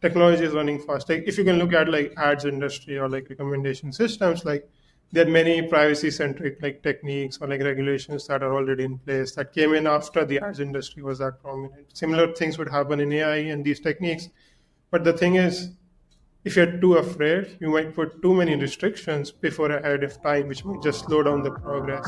technology is running fast. Like if you can look at like ads industry or like recommendation systems, like there are many privacy centric like techniques or like regulations that are already in place that came in after the ads industry was that prominent. Similar things would happen in AI and these techniques. But the thing is, if you're too afraid, you might put too many restrictions before ahead of time, which might just slow down the progress.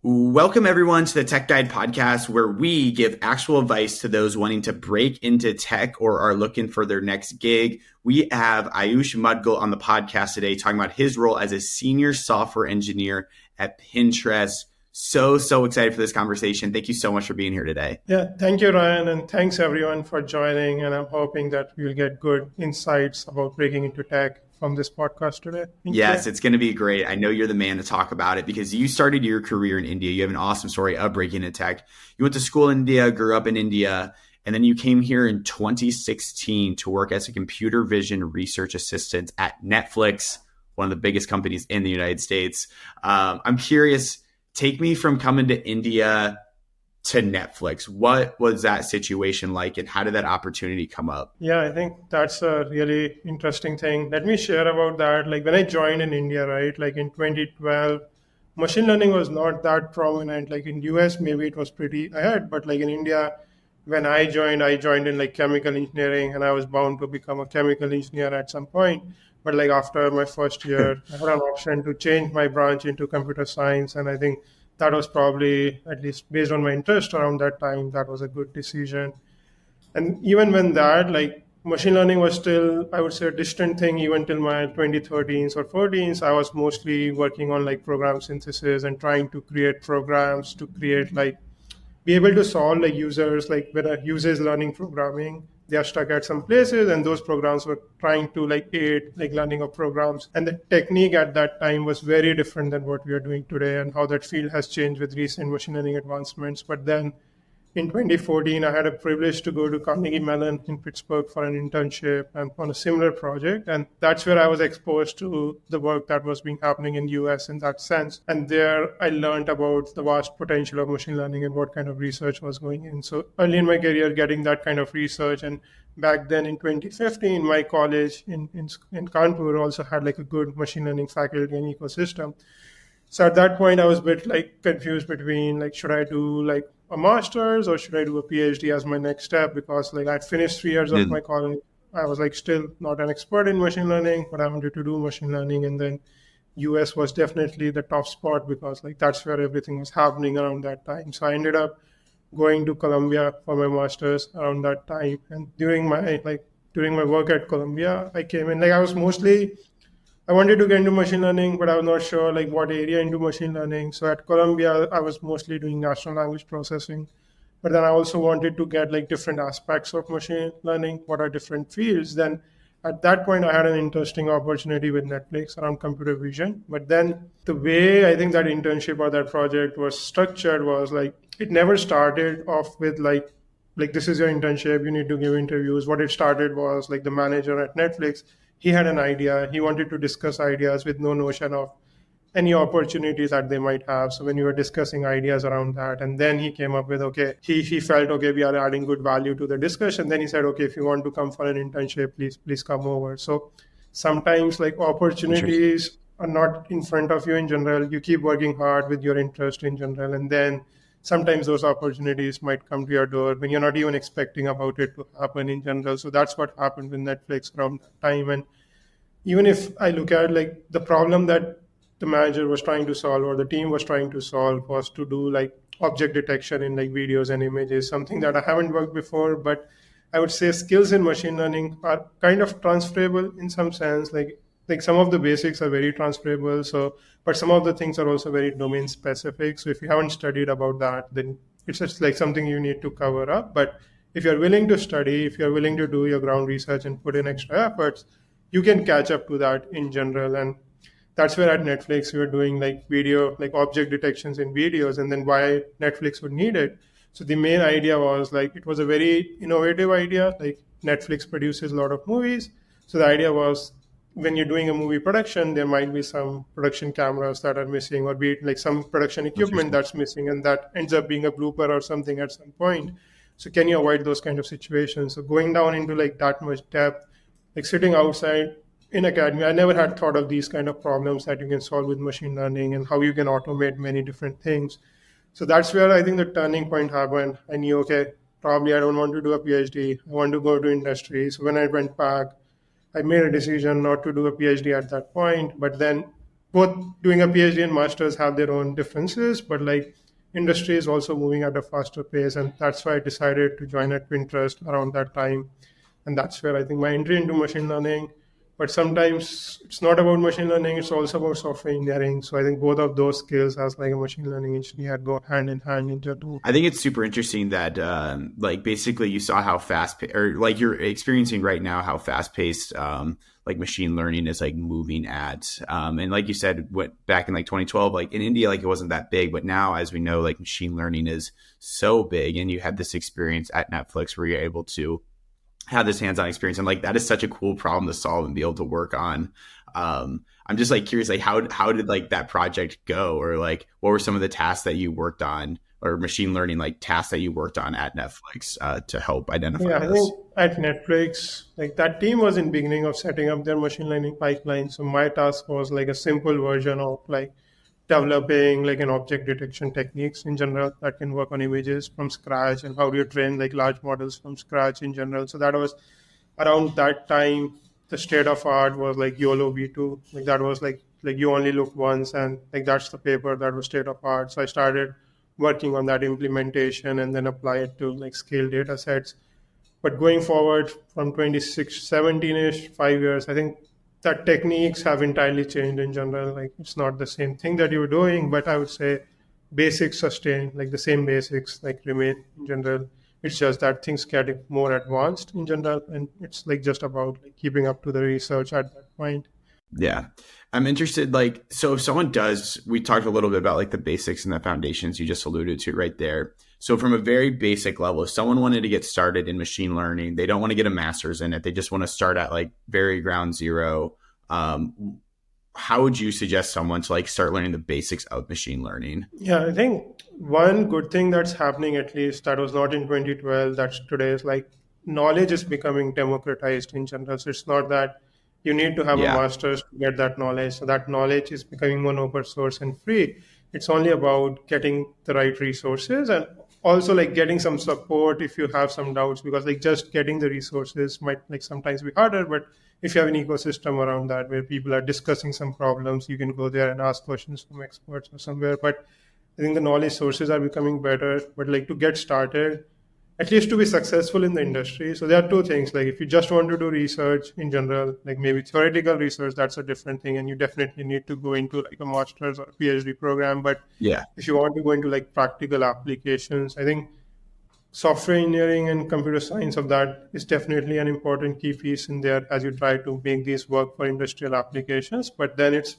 Welcome everyone to the TechGuide podcast, where we give actual advice to those wanting to break into tech or are looking for their next gig. We have Aayush Mudgal on the podcast today talking about his role as a senior software engineer at Pinterest. So excited for this conversation. Thank you so much for being here today. Yeah, thank you, Ryan, and thanks everyone for joining. And I'm hoping that we'll get good insights about breaking into tech from this podcast today. Yes, it's going to be great. I know you're the man to talk about it because you started your career in India. You have an awesome story of breaking into tech. You went to school in India, grew up in India, and then you came here in 2016 to work as a computer vision research assistant at Netflix, one of the biggest companies in the United States. I'm curious, take me from coming to India to Netflix. What was that situation like, and how did that opportunity come up? Yeah, I think that's a really interesting thing. Let me share about that. Like when I joined in India, right, like in 2012, machine learning was not that prominent. Like in US, maybe it was pretty ahead, but like in India, when I joined in like chemical engineering, and I was bound to become a chemical engineer at some point. But like after my first year, I had an option to change my branch into computer science, and I think that was probably, at least based on my interest around that time, that was a good decision. And even when that, like machine learning was still, I would say, a distant thing even till my 2013s or 14s. I was mostly working on like program synthesis and trying to create programs to create like, be able to solve like users, like when a user is learning programming, they are stuck at some places, and those programs were trying to like aid like learning of programs. And the technique at that time was very different than what we are doing today, and how that field has changed with recent machine learning advancements. But then in 2014, I had a privilege to go to Carnegie Mellon in Pittsburgh for an internship and on a similar project. And that's where I was exposed to the work that was being happening in US in that sense. And there I learned about the vast potential of machine learning and what kind of research was going in. So early in my career, getting that kind of research. And back then in 2015, my college in Kanpur also had like a good machine learning faculty and ecosystem. So at that point, I was a bit like confused between like, should I do like a master's or should I do a PhD as my next step? Because like I'd finished 3 years of my college. I was like still not an expert in machine learning, but I wanted to do machine learning. And then US was definitely the top spot because like that's where everything was happening around that time. So I ended up going to Columbia for my master's around that time. And during my work at Columbia, I came in like I wanted to get into machine learning, but I was not sure like what area into machine learning. So at Columbia, I was mostly doing natural language processing, but then I also wanted to get like different aspects of machine learning. What are different fields? Then at that point, I had an interesting opportunity with Netflix around computer vision. But then the way I think that internship or that project was structured was like, it never started off with like this is your internship, you need to give interviews. What it started was like the manager at Netflix, he had an idea. He wanted to discuss ideas with no notion of any opportunities that they might have. So when you were discussing ideas around that, and then he came up with, okay, he felt, okay, we are adding good value to the discussion. Then he said, okay, if you want to come for an internship, please come over. So sometimes like opportunities are not in front of you in general. You keep working hard with your interest in general. And then sometimes those opportunities might come to your door when you're not even expecting about it to happen in general. So that's what happened with Netflix around that time. And even if I look at like the problem that the manager was trying to solve or the team was trying to solve was to do like object detection in like videos and images, something that I haven't worked before, but I would say skills in machine learning are kind of transferable in some sense. Like some of the basics are very transferable. So, but some of the things are also very domain specific. So if you haven't studied about that, then it's just like something you need to cover up. But if you're willing to study, if you're willing to do your ground research and put in extra efforts, you can catch up to that in general. And that's where at Netflix we were doing like video, like object detections in videos, and then why Netflix would need it. So the main idea was like it was a very innovative idea. Like Netflix produces a lot of movies. So the idea was when you're doing a movie production, there might be some production cameras that are missing, or be it like some production equipment Interesting. that's missing, and that ends up being a blooper or something at some point. So can you avoid those kind of situations? So going down into like that much depth, like sitting outside in academia, I never had thought of these kind of problems that you can solve with machine learning and how you can automate many different things. So that's where I think the turning point happened. I knew, okay, probably I don't want to do a PhD. I want to go to industry. So when I went back, I made a decision not to do a PhD at that point. But then both doing a PhD and masters have their own differences. But like industry is also moving at a faster pace. And that's why I decided to join at Pinterest around that time. And that's where I think my entry into machine learning. But sometimes it's not about machine learning, it's also about software engineering. So I think both of those skills as like a machine learning engineer go hand in hand into two. I think it's super interesting that like basically you saw how or like you're experiencing right now how fast paced like machine learning is like moving at and like you said what back in like 2012 like in India like it wasn't that big, but now as we know like machine learning is so big, and you had this experience at Netflix where you're able to have this hands-on experience, and like that is such a cool problem to solve and be able to work on. I'm just like curious, like how did like that project go, or like what were some of the tasks that you worked on, or machine learning like tasks that you worked on at Netflix to help identify Yeah, I this? think at Netflix, like that team was in beginning of setting up their machine learning pipeline. So my task was like a simple version of like developing like an object detection techniques in general that can work on images from scratch, and how do you train like large models from scratch in general. So that was around that time. The state of art was like YOLO V2. Like that was like you only look once, and like that's the paper that was state of art. So I started working on that implementation and then apply it to like scale data sets. But going forward from 26, 17-ish, 5 years, I think that techniques have entirely changed in general. Like it's not the same thing that you were doing, but I would say basics sustain, like the same basics like remain in general. It's just that things get more advanced in general, and it's like just about like keeping up to the research at that point. Yeah. I'm interested, like, so if someone does, we talked a little bit about like the basics and the foundations you just alluded to right there. So from a very basic level, if someone wanted to get started in machine learning, they don't want to get a master's in it, they just want to start at like very ground zero. Um, how would you suggest someone to like start learning the basics of machine learning? Yeah, I think one good thing that's happening, at least that was not in 2012, that's today, is like knowledge is becoming democratized in general. So it's not that you need to have a Yeah. master's to get that knowledge. So that knowledge is becoming more open source and free. It's only about getting the right resources, and also like getting some support if you have some doubts, because like just getting the resources might like sometimes be harder. But if you have an ecosystem around that where people are discussing some problems, you can go there and ask questions from experts or somewhere. But I think the knowledge sources are becoming better. But like to get started, at least to be successful in the industry. So there are two things. Like if you just want to do research in general, like maybe theoretical research, that's a different thing, and you definitely need to go into like a master's or PhD program. But Yeah. if you want to go into like practical applications, I think software engineering and computer science of that is definitely an important key piece in there as you try to make these work for industrial applications. But then it's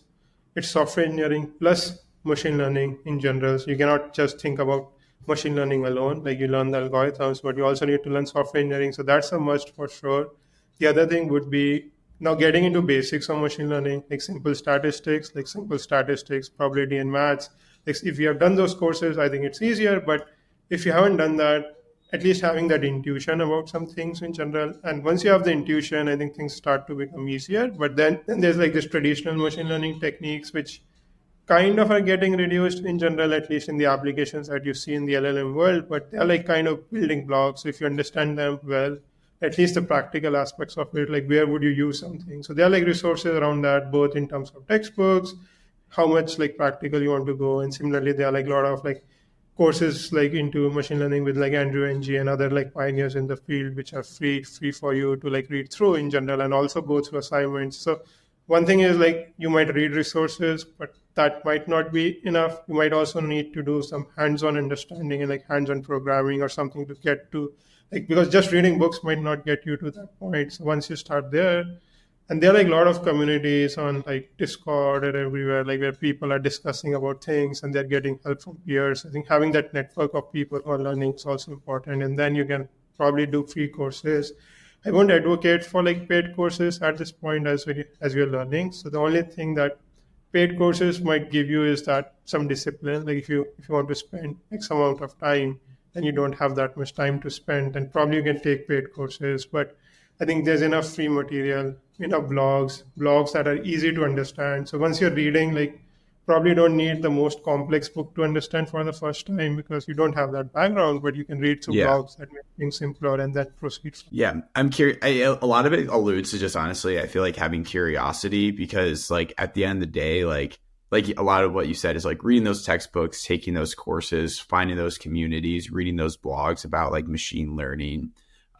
software engineering plus machine learning in general. So you cannot just think about machine learning alone. Like you learn the algorithms, but you also need to learn software engineering. So that's a must for sure. The other thing would be now getting into basics of machine learning, like simple statistics, probability and maths. Like if you have done those courses, I think it's easier. But if you haven't done that, at least having that intuition about some things in general. And once you have the intuition, I think things start to become easier. But then there's like this traditional machine learning techniques, which kind of are getting reduced in general, at least in the applications that you see in the LLM world, but they're like kind of building blocks. If you understand them well, at least the practical aspects of it, like where would you use something? So there are like resources around that, both in terms of textbooks, how much like practical you want to go. And similarly, there are like a lot of like courses like into machine learning with like Andrew Ng and other like pioneers in the field, which are free for you to like read through in general and also go through assignments. So one thing is like you might read resources, but that might not be enough. You might also need to do some hands-on understanding and like hands-on programming or something to get to like, because just reading books might not get you to that point. So once you start there, and there are like a lot of communities on like Discord and everywhere, like where people are discussing about things and they're getting help from peers. I think having that network of people who are learning is also important. And then you can probably do free courses. I won't advocate for like paid courses at this point as we're learning. So the only thing that paid courses might give you is that some discipline. Like if you want to spend X amount of time and you don't have that much time to spend, then probably you can take paid courses. But I think there's enough free material, enough blogs that are easy to understand. So once you're reading, like probably don't need the most complex book to understand for the first time because you don't have that background, but you can read through Yeah. blogs that make things simpler and then proceed. Yeah, I'm curious. A lot of it alludes to just honestly, I feel like having curiosity because, like, at the end of the day, like a lot of what you said is like reading those textbooks, taking those courses, finding those communities, reading those blogs about like machine learning.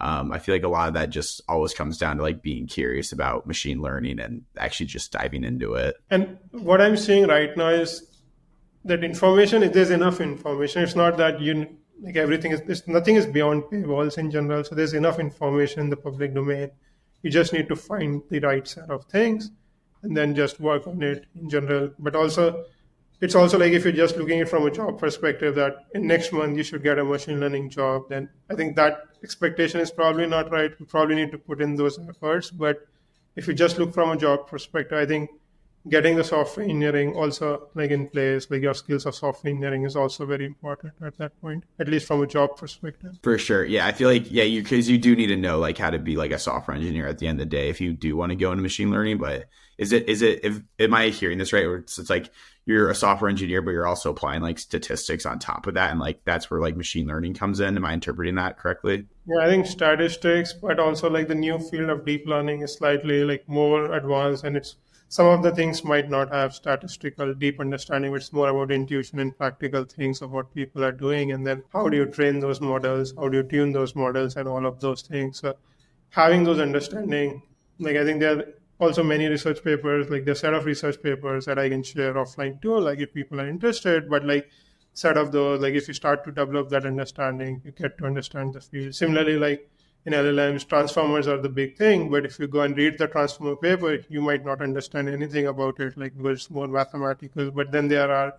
I feel like a lot of that just always comes down to like being curious about machine learning and actually just diving into it. And what I'm seeing right now is that information, if there's enough information, it's not that you like everything is there's nothing is beyond paywalls in general. So there's enough information in the public domain. You just need to find the right set of things and then just work on it in general. But also it's also like if you're just looking at it from a job perspective that in next month you should get a machine learning job, then I think that expectation is probably not right. You probably need to put in those efforts. But if you just look from a job perspective, I think getting the software engineering also like in place, like your skills of software engineering is also very important at that point, at least from a job perspective. For sure. Yeah. I feel like, yeah, because you do need to know like how to be like a software engineer at the end of the day if you do want to go into machine learning. But am I hearing this right? Or it's like you're a software engineer, but you're also applying like statistics on top of that. And like that's where like machine learning comes in. Am I interpreting that correctly? Yeah, I think statistics, but also like the new field of deep learning is slightly like more advanced, and it's some of the things might not have statistical deep understanding, but it's more about intuition and practical things of what people are doing, and then how do you train those models, how do you tune those models, and all of those things. So having those understanding, like I think there are also many research papers, like the set of research papers that I can share offline too, like if people are interested, but like set of those, like if you start to develop that understanding, you get to understand the field. Similarly, like in LLMs, transformers are the big thing, but if you go and read the transformer paper, you might not understand anything about it, like because it's more mathematical. But then there are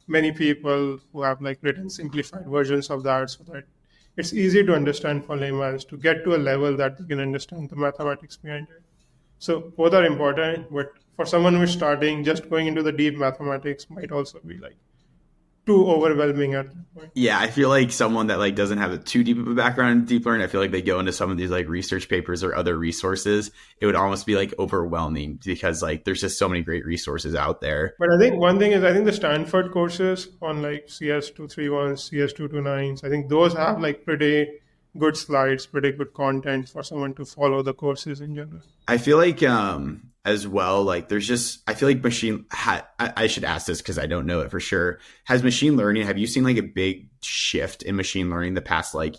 many people who have like written simplified versions of that so that it's easy to understand for laymen to get to a level that you can understand the mathematics behind it. So both are important, but for someone who is starting, just going into the deep mathematics might also be like too overwhelming at that point. Yeah, I feel like someone that like doesn't have a too deep of a background in deep learning, I feel like they go into some of these like research papers or other resources, it would almost be like overwhelming because like there's just so many great resources out there. But I think one thing is, I think the Stanford courses on like CS231, CS229s, I think those have like pretty good slides, pretty good content for someone to follow the courses in general. I feel like as well, like there's just I feel like I should ask this because I don't know it for sure. Has machine learning, have you seen like a big shift in machine learning the past like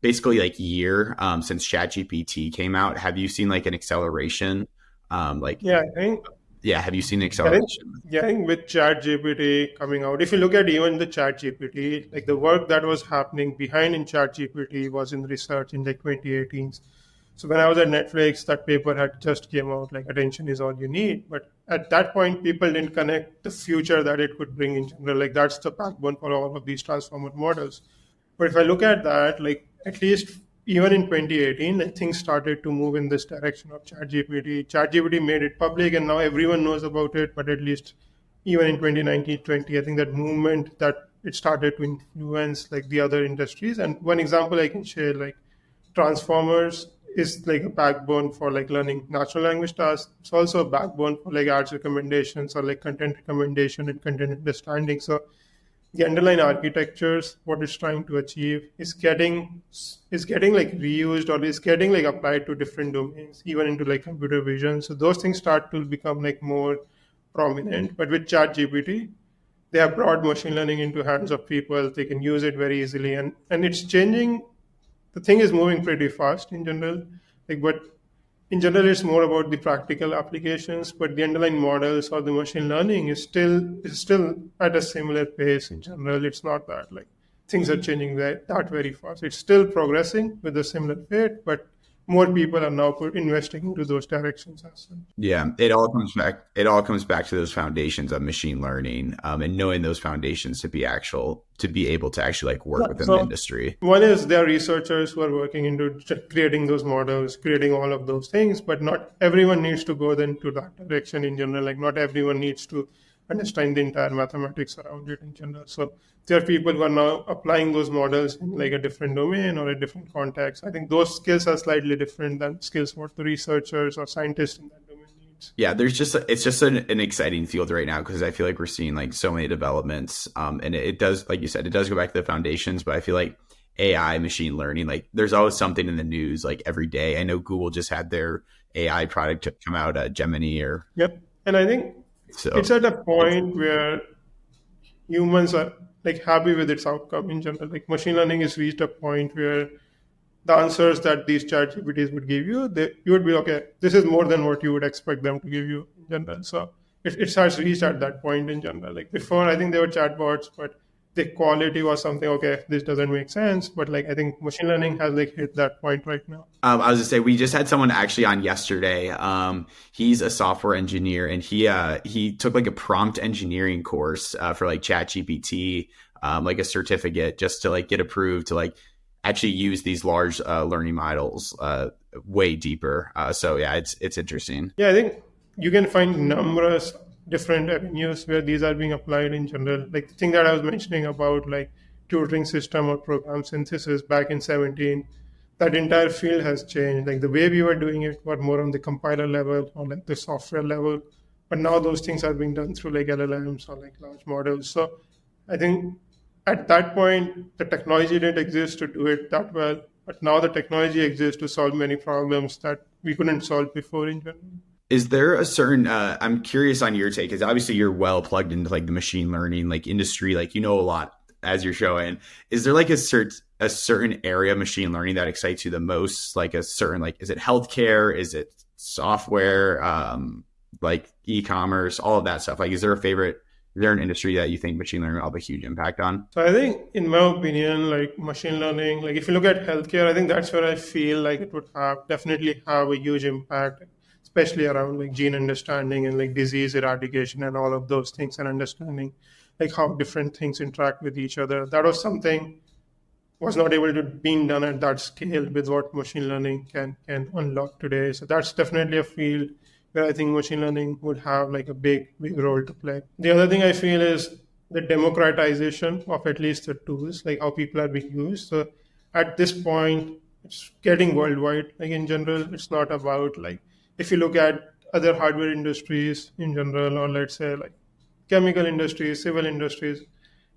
basically like year since ChatGPT came out? Have you seen like an acceleration? Like Yeah, I think yeah, have you seen an I think acceleration? yeah, I think with ChatGPT coming out, if you look at even the ChatGPT, like the work that was happening behind in ChatGPT was in research in like 2018. So when I was at Netflix, that paper had just came out, like attention is all you need. But at that point, people didn't connect the future that it could bring in general. Like that's the backbone for all of these transformer models. But if I look at that, like at least even in 2018, like things started to move in this direction of ChatGPT. ChatGPT made it public, and now everyone knows about it. But at least even in 2019, 20, I think that movement that it started to influence like the other industries. And one example I can share, like transformers is like a backbone for like learning natural language tasks. It's also a backbone for like ads recommendations or like content recommendation and content understanding. So the underlying architectures, what it's trying to achieve is getting like reused or is getting like applied to different domains, even into like computer vision. So those things start to become like more prominent. But with ChatGPT, they have brought machine learning into hands of people. They can use it very easily, and it's changing. The thing is moving pretty fast in general. Like, but in general, it's more about the practical applications. But the underlying models or the machine learning is still at a similar pace in general. It's not that like things are changing that very fast. It's still progressing with a similar rate, but more people are now investing into those directions as well. Yeah, it all comes back. It all comes back to those foundations of machine learning, and knowing those foundations to be able to actually like work Yeah. within the So industry. one is there are researchers who are working into creating those models, creating all of those things, but not everyone needs to go then to that direction in general. Like not everyone needs to understand the entire mathematics around it in general. So there are people who are now applying those models in like a different domain or a different context. I think those skills are slightly different than skills what the researchers or scientists in that domain needs. Yeah, it's just an exciting field right now because I feel like we're seeing like so many developments, and it does, like you said, it does go back to the foundations, but I feel like AI, machine learning, like there's always something in the news like every day. I know Google just had their AI product to come out, Gemini, or Yep. And I think so. it's at a It's, point where humans are like happy with its outcome in general. Like machine learning has reached a point where the answers that these chat GPTs would give you, you would be okay. This is more than what you would expect them to give you in general. So it has reached at that point in general. Like before, I think there were chatbots, but the quality was something. Okay, this doesn't make sense. But like I think machine learning has like hit that point right now. I was gonna say we just had someone actually on yesterday. He's a software engineer, and he took like a prompt engineering course for like ChatGPT, like a certificate, just to like get approved to like actually use these large learning models way deeper. So yeah, it's interesting. Yeah, I think you can find numerous different avenues where these are being applied in general. Like the thing that I was mentioning about like tutoring system or program synthesis back in 17, that entire field has changed. Like the way we were doing it were more on the compiler level or like the software level. But now those things are being done through like LLMs or like large models. So I think at that point the technology didn't exist to do it that well. But now the technology exists to solve many problems that we couldn't solve before in general. Is there a certain I'm curious on your take, because obviously you're well plugged into like the machine learning like industry, like you know a lot as you're showing. Is there like a certain area of machine learning that excites you the most? Like a certain, like, is it healthcare? Is it software? Like e-commerce, all of that stuff. Like, is there an industry that you think machine learning will have a huge impact on? So I think, in my opinion, like machine learning, like if you look at healthcare, I think that's where I feel like it would definitely have a huge impact, especially around like gene understanding and like disease eradication and all of those things, and understanding like how different things interact with each other. That was something was not able to being done at that scale with what machine learning can unlock today. So that's definitely a field where I think machine learning would have like a big role to play. The other thing I feel is the democratization of at least the tools, like how people are being used. So at this point, it's getting worldwide. Like in general, it's not about like if you look at other hardware industries in general, or let's say like chemical industries, civil industries,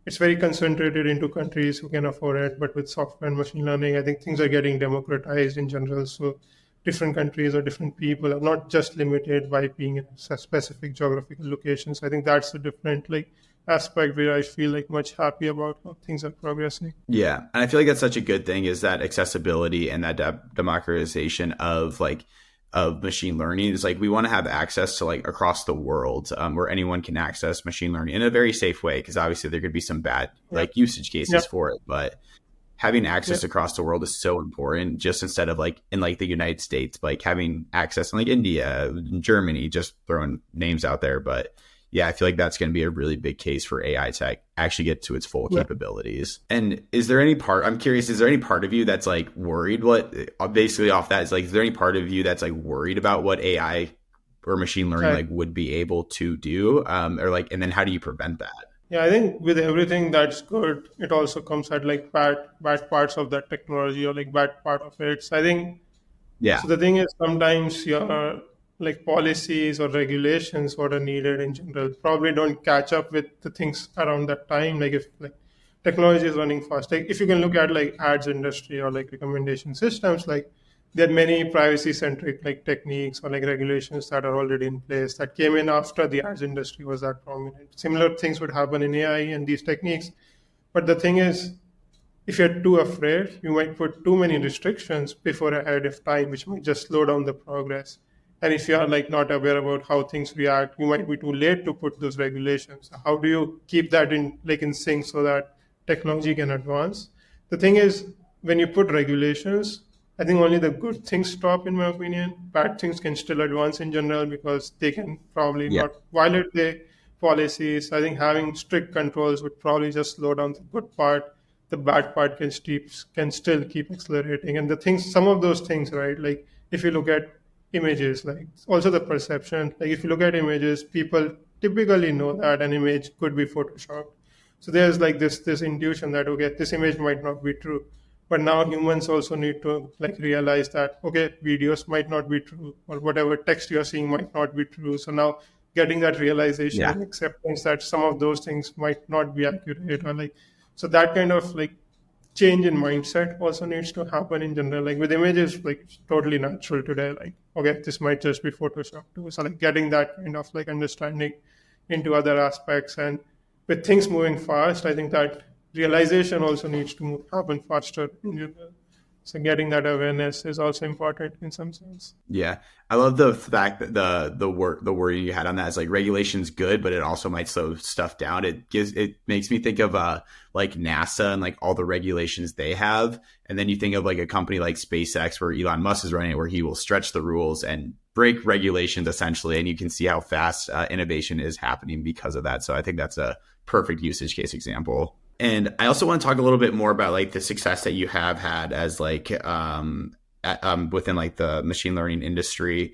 it's very concentrated into countries who can afford it. But with software and machine learning, I think things are getting democratized in general. So different countries or different people are not just limited by being in specific geographical locations. I think that's a different like aspect where I feel like much happy about how things are progressing. Yeah, and I feel like that's such a good thing, is that accessibility and that democratization of like of machine learning. Is like we want to have access to like across the world, where anyone can access machine learning in a very safe way, because obviously there could be some bad like usage cases Yep. for it, but having access Yep. across the world is so important. Just instead of like in like the United States, like having access in like India, Germany, just throwing names out there. But yeah, I feel like that's going to be a really big case for AI tech actually get to its full Yep. capabilities. And is there any part, I'm curious, is there any part of you that's like worried basically off that is like, is there any part of you that's like worried about what AI or machine learning Okay. like would be able to do? Or like, and then how do you prevent that? Yeah, I think with everything that's good, it also comes at like bad parts of that technology or like bad part of it. So I think Yeah. so. The thing is, sometimes your like policies or regulations what are needed in general probably don't catch up with the things around that time. Like if like technology is running fast, like if you can look at like ads industry or like recommendation systems, like there are many privacy centric like techniques or like regulations that are already in place that came in after the ads industry was that prominent. Similar things would happen in AI and these techniques. But the thing is, if you're too afraid, you might put too many restrictions before ahead of time, which might just slow down the progress. And if you are like not aware about how things react, you might be too late to put those regulations. How do you keep that in like in sync so that technology can advance? The thing is, when you put regulations, I think only the good things stop, in my opinion. Bad things can still advance in general because they can probably Yeah. not violate the policies. I think having strict controls would probably just slow down the good part. The bad part can still keep accelerating. And the things, some of those things, right? Like if you look at images, like also the perception. Like if you look at images, people typically know that an image could be photoshopped. So there's like this intuition that okay, this image might not be true. But now humans also need to like realize that okay, videos might not be true, or whatever text you're seeing might not be true. So now getting that realization Yeah. and acceptance that some of those things might not be accurate, or like so that kind of like change in mindset also needs to happen in general. Like with images, like it's totally natural today. Like, okay, this might just be Photoshop too. So like getting that kind of like understanding into other aspects, and with things moving fast, I think that realization also needs to happen faster in general. So getting that awareness is also important in some sense. Yeah, I love the fact that the wording you had on that is like regulation's good, but it also might slow stuff down. It makes me think of like NASA and like all the regulations they have, and then you think of like a company like SpaceX where Elon Musk is running it, where he will stretch the rules and break regulations essentially, and you can see how fast innovation is happening because of that. So I think that's a perfect usage case example. And I also want to talk a little bit more about like the success that you have had as like within like the machine learning industry,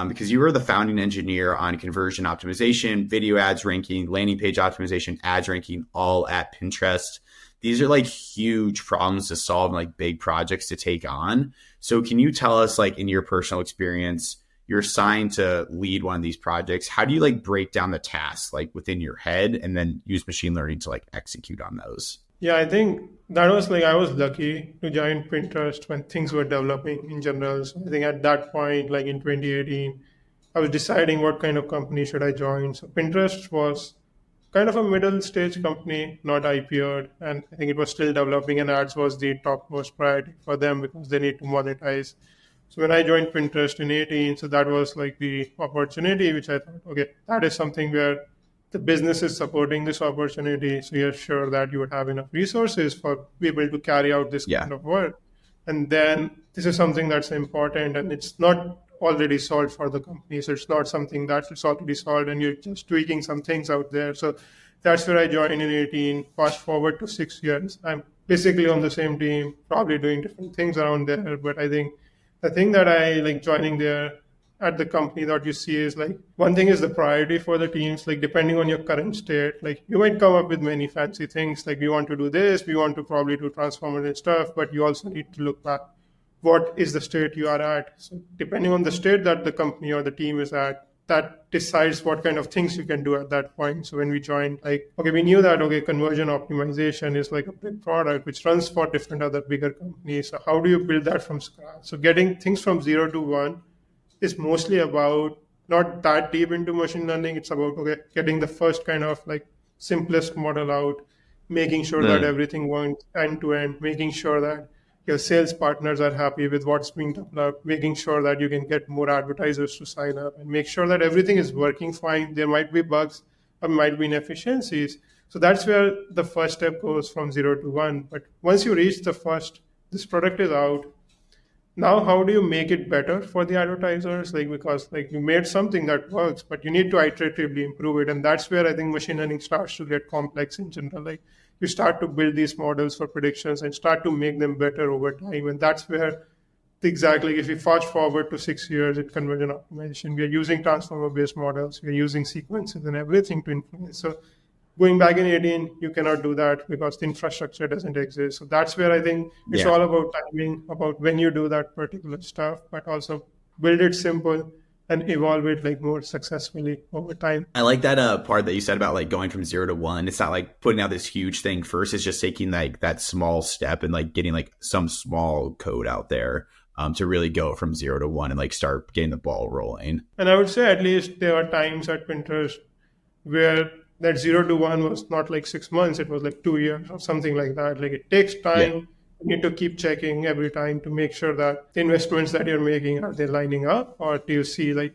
because you were the founding engineer on conversion optimization, video ads ranking, landing page optimization, ads ranking, all at Pinterest. These are like huge problems to solve, and like big projects to take on. So can you tell us, like in your personal experience, you're assigned to lead one of these projects. How do you like break down the tasks like within your head and then use machine learning to like execute on those? Yeah, I think that was like I was lucky to join Pinterest when things were developing in general. So I think at that point, like in 2018, I was deciding what kind of company should I join. So Pinterest was kind of a middle stage company, not IPO'd, and I think it was still developing, and ads was the topmost priority for them because they need to monetize. So when I joined Pinterest in 18, so that was like the opportunity, which I thought, okay, that is something where the business is supporting this opportunity. So you're sure that you would have enough resources for people to carry out this Yeah. kind of work. And then this is something that's important, and it's not already solved for the company. So it's not something that's already solved and you're just tweaking some things out there. So that's where I joined in 18. Fast forward to 6 years. I'm basically on the same team, probably doing different things around there. But I think the thing that I like joining there at the company that you see is like one thing is the priority for the teams, like depending on your current state, like you might come up with many fancy things like we want to do this, we want to probably do transformative stuff, but you also need to look back what is the state you are at. So depending on the state that the company or the team is at, that decides what kind of things you can do at that point. So when we joined, like, okay, we knew that, okay, conversion optimization is like a big product which runs for different other bigger companies. So how do you build that from scratch? So getting things from 0 to 1 is mostly about not that deep into machine learning. It's about, okay, getting the first kind of like simplest model out, making sure that Mm. everything went end to end, making sure that your sales partners are happy with what's being developed, making sure that you can get more advertisers to sign up, and make sure that everything is working fine. There might be bugs or might be inefficiencies. So that's where the first step goes from 0 to 1. But once you reach the first, this product is out. Now how do you make it better for the advertisers, like because like you made something that works but you need to iteratively improve it, and that's where I think machine learning starts to get complex in general. Like you start to build these models for predictions and start to make them better over time, and that's where exactly, if we fast forward to 6 years in conversion optimization, we are using transformer based models, we are using sequences and everything to influence. So going back in 18, you cannot do that because the infrastructure doesn't exist. So that's where I think it's Yeah. all about timing, about when you do that particular stuff, but also build it simple and evolve it like more successfully over time. I like that part that you said about like going from 0 to 1. It's not like putting out this huge thing first. It's just taking like that small step and like getting like some small code out there to really go from 0 to 1 and like start getting the ball rolling. And I would say at least there are times at Pinterest where that 0 to 1 was not like 6 months, it was like 2 years or something like that. Like it takes Yeah. time. You need to keep checking every time to make sure that the investments that you're making, are they lining up, or do you see like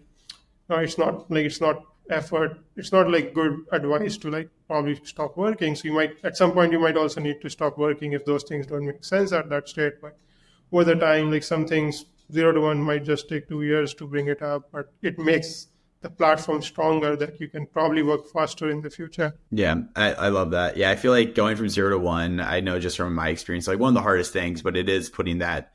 no, it's not effort, it's not like good advice to like probably stop working. So you might at some point you might also need to stop working if those things don't make sense at that state. But over the time, like some things 0 to 1 might just take 2 years to bring it up, but it makes the platform stronger that you can probably work faster in the future. Yeah, I love that. Yeah, I feel like going from 0 to 1, I know just from my experience, like one of the hardest things, but it is putting that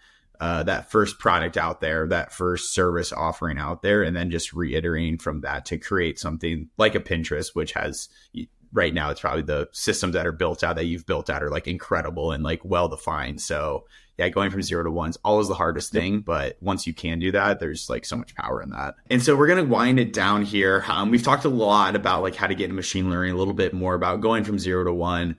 first product out there, that first service offering out there, and then just reiterating from that to create something like a Pinterest, which has right now, it's probably the systems that are built out that you've built out are like incredible and like well defined. So yeah, going from 0 to 1 is always the hardest thing, but once you can do that, there's like so much power in that. And so we're going to wind it down here. We've talked a lot about like how to get into machine learning, a little bit more about going from 0 to 1.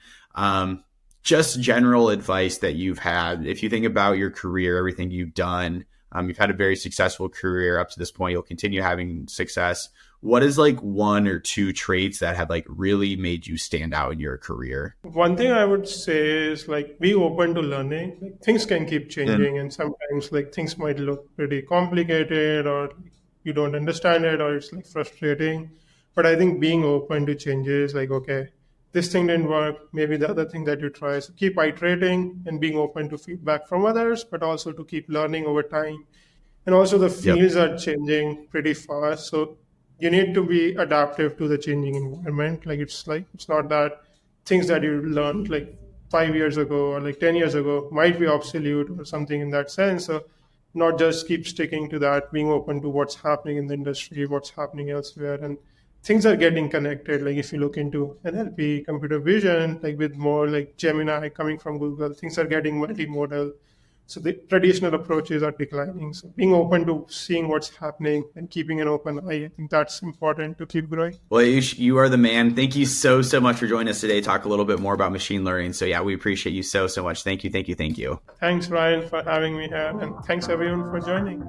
Just general advice that you've had. If you think about your career, everything you've done, you've had a very successful career up to this point. You'll continue having success. What is like 1 or 2 traits that have like really made you stand out in your career? One thing I would say is like be open to learning. Like, things can keep changing, and sometimes like things might look pretty complicated, or you don't understand it, or it's like frustrating. But I think being open to changes, like okay, this thing didn't work, maybe the other thing that you try. So keep iterating and being open to feedback from others, but also to keep learning over time. And also the Yep. fields are changing pretty fast, so you need to be adaptive to the changing environment. Like it's not that things that you learned like 5 years ago or like 10 years ago might be obsolete or something in that sense. So not just keep sticking to that, being open to what's happening in the industry, what's happening elsewhere. And things are getting connected. Like if you look into NLP, computer vision, like with more like Gemini coming from Google, things are getting multimodal. So the traditional approaches are declining. So being open to seeing what's happening and keeping an open eye, I think that's important to keep growing. Well, Ayush, you are the man. Thank you so much for joining us today. Talk a little bit more about machine learning. So yeah, we appreciate you so much. Thank you. Thank you. Thank you. Thanks, Ryan, for having me here. And thanks everyone for joining.